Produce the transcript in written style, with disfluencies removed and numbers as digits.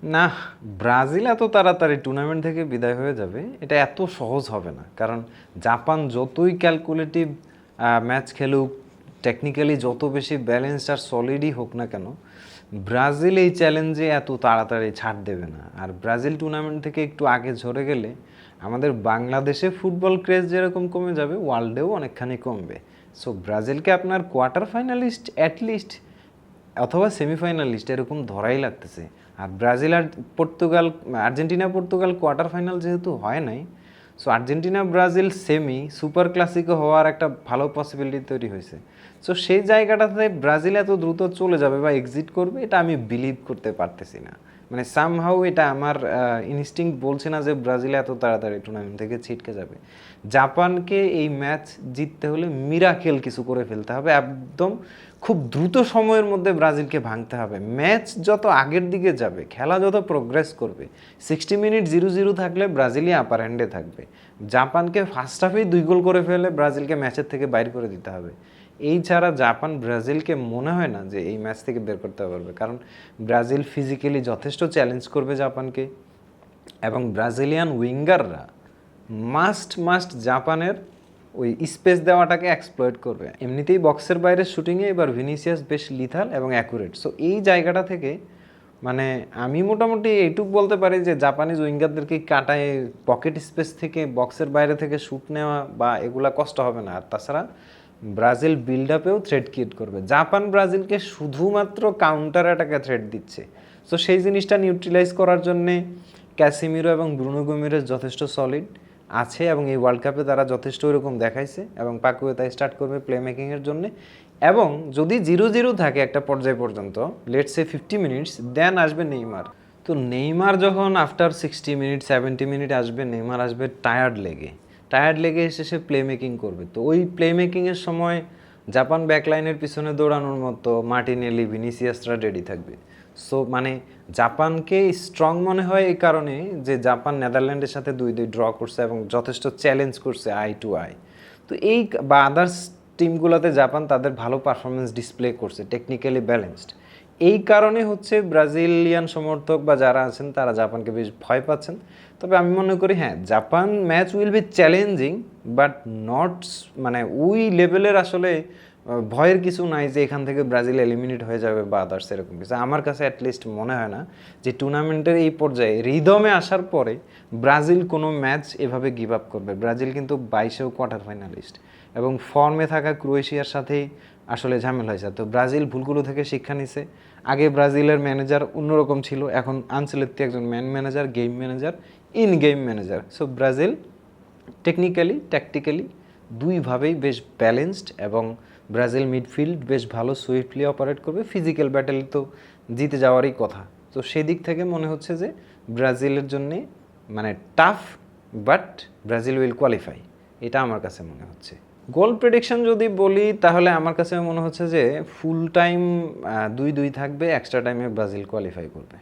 না, ব্রাজিল এত তাড়াতাড়ি টুর্নামেন্ট থেকে বিদায় হয়ে যাবে এটা এত সহজ হবে না। কারণ জাপান যতই ক্যালকুলেটিভ ম্যাচ খেলুক, টেকনিক্যালি যত বেশি ব্যালেন্সড আর সলিডই হোক না কেন, ব্রাজিল এই চ্যালেঞ্জে এত তাড়াতাড়ি ছাড় দেবে না। আর ব্রাজিল টুর্নামেন্ট থেকে একটু আগে ঝরে গেলে আমাদের বাংলাদেশে ফুটবল ক্রেজ যেরকম কমে যাবে, ওয়ার্ল্ডেও অনেকখানি কমবে। সো ব্রাজিলকে আপনার কোয়ার্টার ফাইনালিস্ট অ্যাটলিস্ট অথবা সেমিফাইনালিস্ট এরকম ধরাই লাগতেছে। আর ব্রাজিল আর Portugal, Argentina Portugal quarter final যেহেতু হয় নাই, so Argentina Brazil semi super clasico হওয়ার একটা ভালো পসিবিলিটি তৈরি হয়েছে। সো সেই জায়গাটাতে ব্রাজিল এত দ্রুত চলে যাবে বা এক্সিট করবে এটা আমি বিলিভ করতে পারতেছি না। মানে সামহাউ এটা আমার ইনস্টিংক্ট বলছে না যে ব্রাজিল এত তাড়াতাড়ি টুর্নামেন্ট থেকে ছিটকে যাবে। জাপানকে এই ম্যাচ জিততে হলে মিরাকেল কিছু করে ফেলতে হবে, একদম খুব দ্রুত সময়ের মধ্যে ব্রাজিলকে ভাঙতে হবে। ম্যাচ যত আগের দিকে যাবে, খেলা যত প্রোগ্রেস করবে, 60 মিনিট 0-0 থাকলে ব্রাজিলই আপার হ্যান্ডে থাকবে। জাপানকে ফার্স্ট হাফেই 2 গোল করে ফেলে ব্রাজিলকে ম্যাচের থেকে বাইর করে দিতে হবে। এই ছাড়া জাপান ব্রাজিলকে মনে হয় না যে এই ম্যাচ থেকে বের করতে পারবে। কারণ ব্রাজিল ফিজিক্যালি যথেষ্ট চ্যালেঞ্জ করবে জাপানকে, এবং ব্রাজিলিয়ান উইঙ্গাররা মাস্ট জাপানের ওই স্পেস দেওয়াটাকে এক্সপ্লয়েট করবে। এমনিতেই বক্সের বাইরের শুটিংয়ে এবার ভিনিসিয়াস বেশ লিথাল এবং অ্যাকুরেট। সো এই জায়গাটা থেকে মানে আমি মোটামুটি এইটুক বলতে পারি যে জাপানিজ উইঙ্গারদেরকে কাটায় পকেট স্পেস থেকে বক্সের বাইরে থেকে শ্যুট নেওয়া বা এগুলা কষ্ট হবে না। আর তাছাড়া ব্রাজিল বিল্ড আপেও থ্রেট ক্রিয়েট করবে। জাপান ব্রাজিলকে শুধুমাত্র কাউন্টার অ্যাটাকে থ্রেট দিচ্ছে। সো সেই জিনিসটা নিউট্রিলাইজ করার জন্যে ক্যাসিমিরো এবং ব্রুনো গোমেরেজ যথেষ্ট সলিড আছে, এবং এই ওয়ার্ল্ড কাপে তারা যথেষ্ট ওইরকম দেখাইছে। এবং পাকুয়ে তাই স্টার্ট করবে প্লে মেকিংয়ের জন্যে। এবং যদি 0-0 থাকে একটা পর্যায় পর্যন্ত, লেটস সে 50 মিনিটস, দেন আসবে নেইমার। তো নেইমার যখন আফটার 60 মিনিট 70 মিনিট আসবে, নেইমার আসবে টায়ার্ড লেগে এসে সে প্লে মেকিং করবে। তো ওই প্লে মেকিংয়ের সময় জাপান ব্যাকলাইনের পিছনে দৌড়ানোর মতো মার্টিনেলি, ভিনিসিয়াসরা রেডি থাকবে। সো মানে জাপানকে স্ট্রং মনে হয় এই কারণে যে জাপান নেদারল্যান্ডের সাথে 2-2 ড্র করছে এবং যথেষ্ট চ্যালেঞ্জ করছে আই টু আই। তো এই বা আদার্স টিমগুলোতে জাপান তাদের ভালো পারফরমেন্স ডিসপ্লে করছে, টেকনিক্যালি ব্যালেন্সড। এই কারণে হচ্ছে ব্রাজিলিয়ান সমর্থক বা যারা আছেন তারা জাপানকে বেশ ভয় পাচ্ছেন। তবে আমি মনে করি হ্যাঁ, Japan match will be challenging, but not মানে ওই লেভেলের আসলে ভয়ের কিছু নাই যে এখান থেকে ব্রাজিল এলিমিনেট হয়ে যাবে বা আদার্স এরকম কিছু। আমার কাছে অ্যাটলিস্ট মনে হয় না যে টুর্নামেন্টের এই পর্যায়ে রিদমে আসার পরে ব্রাজিল কোনো ম্যাচ এভাবে গিভ আপ করবে। ব্রাজিল কিন্তু 22-এও কোয়ার্টার ফাইনালিস্ট, এবং ফর্মে থাকা ক্রোয়েশিয়ার সাথেই আসলে ঝামেলা হয়েছে। তো ব্রাজিল ভুলগুলো থেকে শিক্ষা নিছে। আগে ব্রাজিলের ম্যানেজার অন্যরকম ছিল, এখন আনচেলত্তি একজন manager, game manager, in game manager. So Brazil technically tactically দুইভাবেই বেশ ব্যালেন্সড, এবং ব্রাজিল মিডফিল্ড বেশ ভালো সুইফটলি অপারেট করবে। ফিজিক্যাল ব্যাটেল তো জিতে যাওয়ারই কথা। তো সেদিক থেকে মনে হচ্ছে যে ব্রাজিলের জন্যে মানে tough, but Brazil will qualify, এটা আমার কাছে মনে হচ্ছে। গোল প্রেডিকশন যদি বলি তাহলে আমার কাছে মনে হচ্ছে যে ফুল টাইম 2-2 থাকবে, এক্সট্রা টাইমে ব্রাজিল কোয়ালিফাই করবে।